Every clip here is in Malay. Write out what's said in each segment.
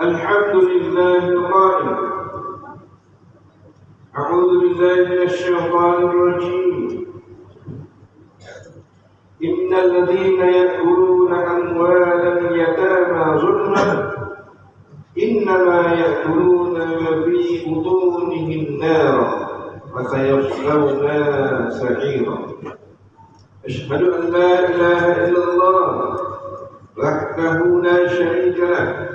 الحمد لله القائل أعوذ بالله من الشيطان الرجيم إن الذين يأكلون أموال اليتامى ظلما إنما يأكلون في بطونهم نارا وسيصلون سعيرا أشهد أن لا إله إلا الله وحده لا شريك له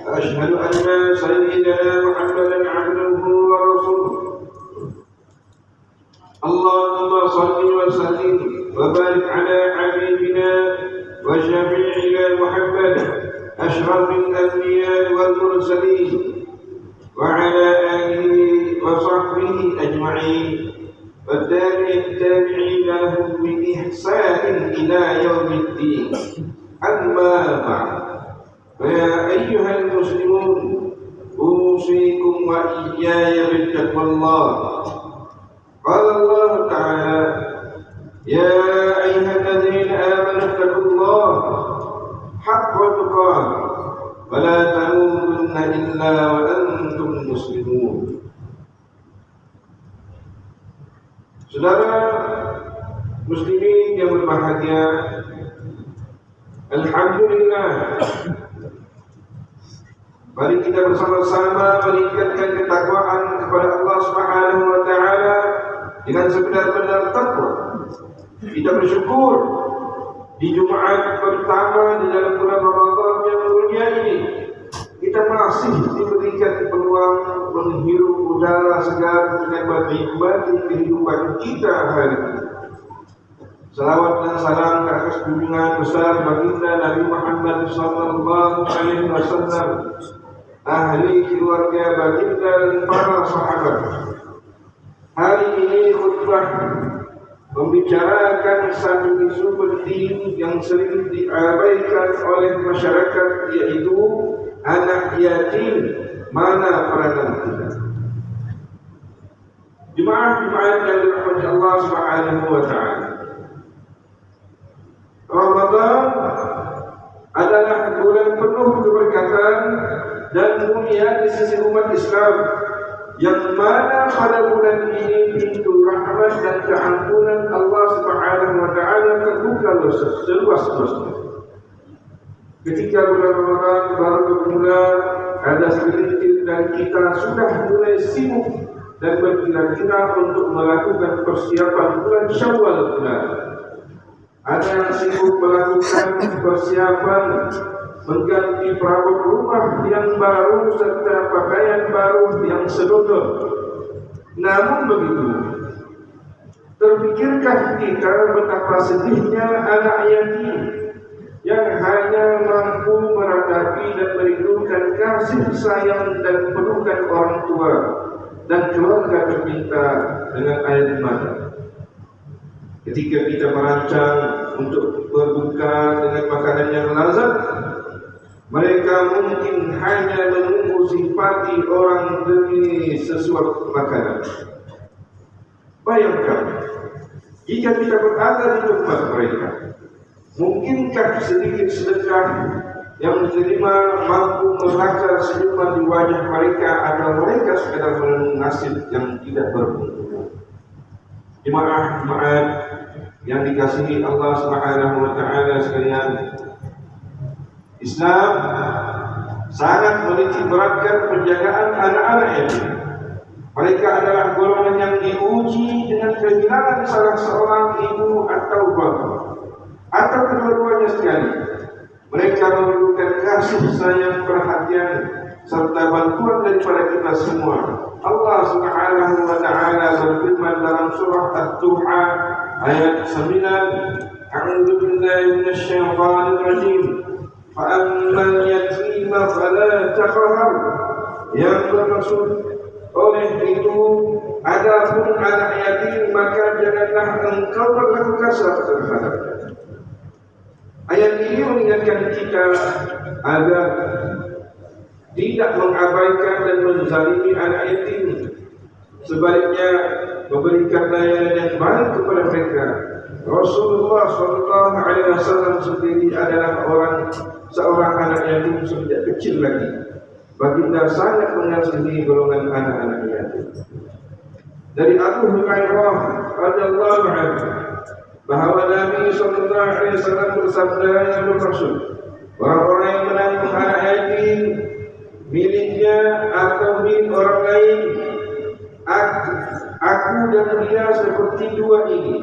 وأشهد أن سيدنا محمدا عبده ورسوله اللهم صل وسلم وبارك على حبيبنا وشفيعنا محمد أشرف الأنبياء والمرسلين وعلى آله وصحبه أجمعين والتابعين لهم بإحسان إلى يوم الدين أما بعد فيا أيها المسلمون أوصيكم وإياي بتقوى الله قال الله تعالى يا أيها الذين آمنوا اتقوا الله حق تقاته ولا تموتن إلا وأنتم مسلمون. Saudara muslimin yang berbahagia, alhamdulillah, mari kita bersama-sama meningkatkan ketakwaan kepada Allah Subhanahu wa taala dengan sebenar-benar takwa. Kita bersyukur di Jumat pertama di dalam bulan Ramadan yang mulia ini kita masih diberikan peluang menghirup udara segar dengan menikmati kehidupan kita hari ini. Salawat dan salam ke atas junjungan besar baginda Nabi Muhammad sallallahu alaihi wasallam, ahli keluarga baginda dan para sahabat. Hari ini khutbah membicarakan satu isu penting yang sering diabaikan oleh masyarakat, yaitu anak yatim. Mana peranan kita? Jemaah yang dirahmati Allah Subhanahu wa taala, Ramadan adalah bulan penuh keberkatan dan mulia di sisi umat Islam, yang mana pada bulan ini pintu rahmat dan keampunan Allah Subhanahu wa taala terbuka seluas-luasnya. Ketika bulan Ramadan baru bermula, ada segelintir dari kita sudah mulai sibuk dan berkira-kira untuk melakukan persiapan bulan Syawal bulan. Ada yang sibuk melakukan persiapan mengganti perabot rumah yang baru serta pakaian baru yang senodoh. Namun begitu, terpikirkah kita betapa sedihnya anak yatim yang hanya mampu meratapi dan merindukan kasih sayang dan pelukan orang tua dan keluarga tercinta dengan air mata. Ketika kita merancang untuk berbuka dengan makanan yang lazat, mereka mungkin hanya menunggu simpati orang demi sesuap makanan. Bayangkan, jika kita berada di tempat mereka, mungkinkah sedikit sedekah yang diterima mampu melakar senyuman di wajah mereka, atau mereka sekadar menunggu nasib yang tidak bermutu? Jemaah yang dikasihi Allah Subhanahu wa taala sekalian, Islam sangat menitik beratkan penjagaan anak-anak yatim. Mereka adalah golongan yang diuji dengan kehilangan salah seorang ibu atau bapa, atau kedua-duanya sekali. Mereka memerlukan kasih sayang, perhatian, serta bantuan daripada kita semua. Allah Subhanahu wa taala berfirman dalam surah At-Duha ayat 9, A'udzu billahi minasy syaithanir rajim. Fa'ammal yatima fala taqhar. Yang bermaksud oleh itu, adapun anak yatim maka janganlah engkau berlaku kasar terhadapnya. Ayat ini mengingatkan kita agar tidak mengabaikan dan menzalimi anak yatim. Sebaliknya, memberikan layanan yang baik kepada mereka, Rasulullah sallallahu alaihi wasallam sendiri adalah seorang anak yatim sejak kecil lagi. Baginda sangat mengasihi golongan anak-anak yatim. Dari Abu Hurairah radhiyallahu anhu bahwa Nabi sallallahu alaihi wasallam bersabda yang bermaksud orang-orang yang menanggung anak yatim miliknya atau milik orang lain, aku dan dia seperti dua ini.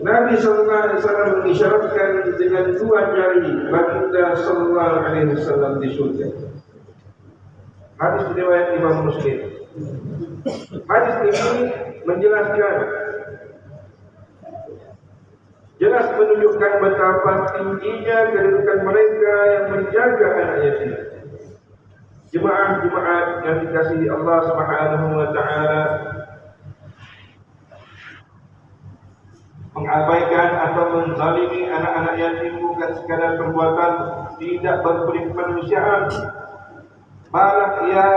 Nabi sallallahu alaihi wasallam mengisyaratkan dengan dua jari baginda sallallahu alaihi wasallam di surga. Hadis riwayat Imam Muslim. Hadis ini menjelaskan, jelas menunjukkan betapa tingginya kedudukan mereka yang menjaga anak yatim. Jemaah-jemaah yang dikasihi Allah Subhanahu wa taala, mengabaikan atau menzalimi anak-anak yatim bukan sekadar perbuatan tidak berperik kemanusiaan, malah ia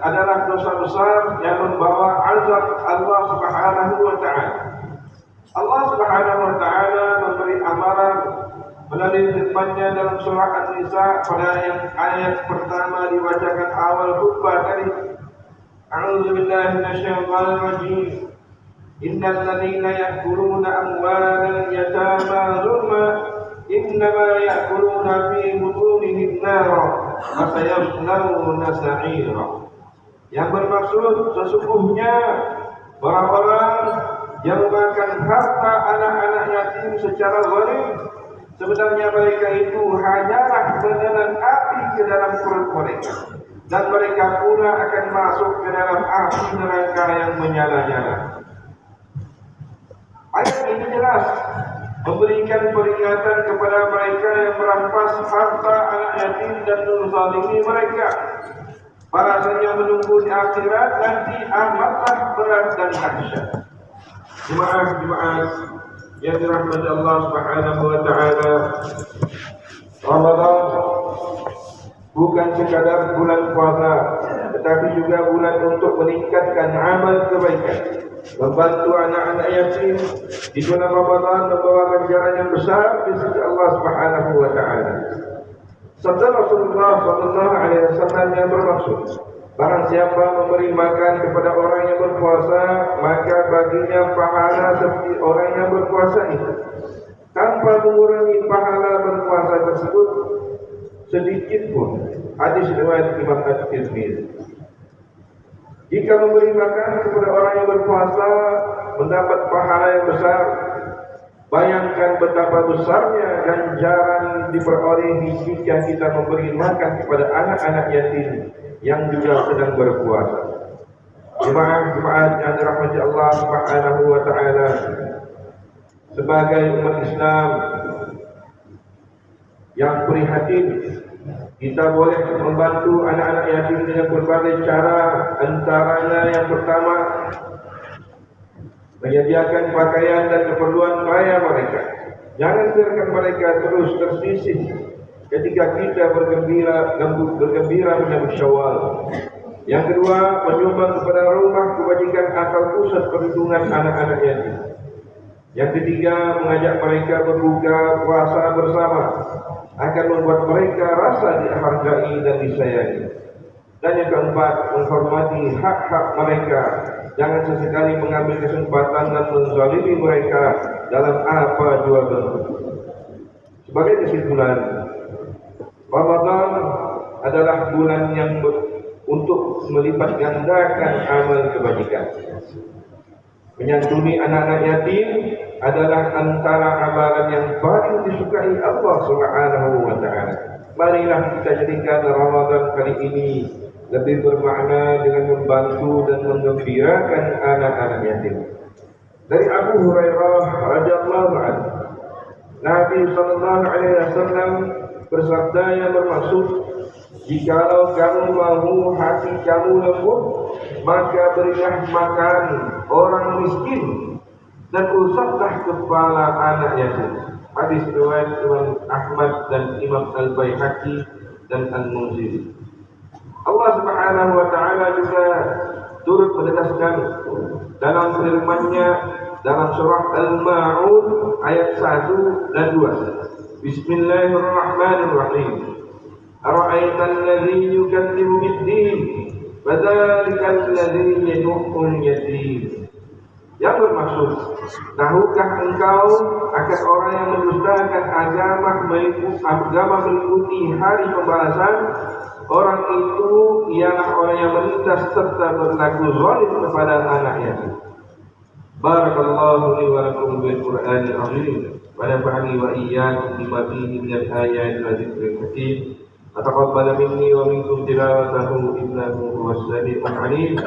adalah dosa besar yang membawa azab Allah Subhanahu wa taala. Allah Subhanahu wa taala memberi amaran melalui firman-Nya dalam surah An-Nisa pada yang ayat pertama dibacakan awal khutbah tadi. A'udzu billahi minasyaitonir rajim. Innal ladzina ya'kuluna amwalal yatama zulma innama ya'kuluna fi butunihim nara wa sayaslawna sa'ira. Yang bermaksud sesungguhnya orang-orang yang memakan harta anak-anak yatim secara zalim, sebenarnya mereka itu hanyalah menelan api ke dalam perut mereka, dan mereka pula akan masuk ke dalam api neraka yang menyala-nyala. Ayat ini jelas memberikan peringatan kepada mereka yang merampas harta anak yatim dan menzalimi mereka. Bahasanya menunggu di akhirat nanti amatlah berat dan dahsyat. Jemaah-jemaah yang dirahmati Allah Subhanahu wa taala, Ramadan bukan sekadar bulan puasa, tetapi juga bulan untuk meningkatkan amal kebaikan, membantu anak-anak yatim. Di bulan Ramadan membawa ganjaran yang besar di sisi Allah Subhanahu wa taala. Sabda Rasulullah sallallahu alaihi wasallam yang bermaksud, barang siapa memberi makan kepada orang yang berpuasa, maka baginya pahala seperti orang yang berpuasa itu, tanpa mengurangi pahala berpuasa tersebut sedikit pun. Hadis riwayat Imam At-Tirmidzi. Jika memberi makan kepada orang yang berpuasa mendapat pahala yang besar, bayangkan betapa besarnya ganjaran diperoleh jika kita memberi makan kepada anak-anak yatim yang juga sedang berpuasa. Jemaah-jemaah yang dirahmati Allah Subhanahu wa taala, sebagai umat Islam yang prihatin, kita boleh membantu anak-anak yatim dengan berbagai cara. Antaranya yang pertama, menyediakan pakaian dan keperluan raya mereka. Jangan biarkan mereka terus tersisih ketika kita bergembira menyambut Syawal. Yang kedua, menyumbang kepada rumah kebajikan atau pusat perlindungan anak-anak yatim. Yang ketiga, mengajak mereka berbuka puasa bersama, akan membuat mereka rasa dihargai dan disayangi. Dan yang keempat, menghormati hak-hak mereka. Jangan sesekali mengambil kesempatan dan menzalimi mereka dalam apa jua bentuk. Sebagai kesimpulan, Ramadan adalah bulan yang untuk melipat gandakan amal kebajikan. Menyantuni anak-anak yatim adalah antara amalan yang paling disukai Allah Subhanahu wa taala. Marilah kita jadikan Ramadan kali ini lebih bermakna dengan membantu dan menggembirakan anak-anak yatim. Dari Abu Hurairah radhiyallahu anhu, Nabi sallallahu alaihi wasallam bersabda yang bermaksud, jikalau kamu mahu hati kamu lembut, maka berilah makan orang miskin dan usaplah kepala anak yatim. Hadis riwayat Imam Ahmad dan Imam Al-Baihaqi dan Al-Munziri. Allah Subhanahu wa taala juga turut menegaskan dalam firman-Nya dalam surah Al-Ma'un ayat 1 dan 2. Bismillahirrahmanirrahim. Ara'aital ladzi yukadzibu bid-din, fadzalikal ladzi yad'ul yatim. Yang bermaksud, tahukah engkau akan orang yang mendustakan agama meliputi hari pembalasan? Orang itu ialah orang yang melintas serta berlaku zalim kepada anaknya. Barakallahu li wa lakum bil Qur'anil azim wa nafa'ani wa iyyakum bima fihi min al-ayati wa dzikril hakim. Taqabbal minni wa minkum tilawatahu innahu huwas sami'ul 'alim.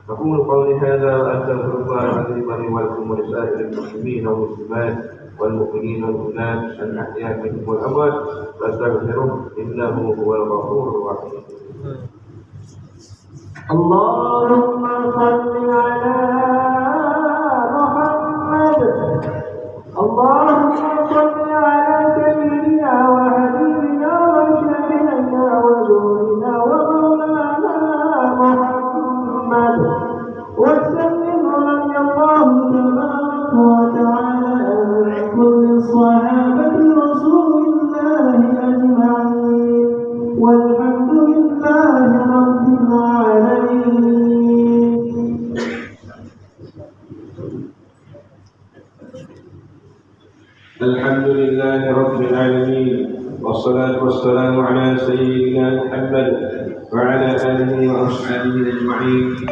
أقول قولي هذا وأستغفر الله العظيم لي ولكم ولسائر المسلمين والمسلمات والمؤمنين والمؤمنات الأحياء منهم والأموات فاستغفروه إنه هو الغفور الرحيم. اللهم صل على محمد. اللهم صل على سيدنا وحبيبنا وشفيعنا وزورنا ومولانا محمد وسلم رضي الله تبارك وتعالى عن كل صحابة رسول الله أجمعين والحمد لله رب العالمين. الحمد لله رب العالمين والصلاة والسلام على سيدنا محمد وعلى آله وأصحابه أجمعين.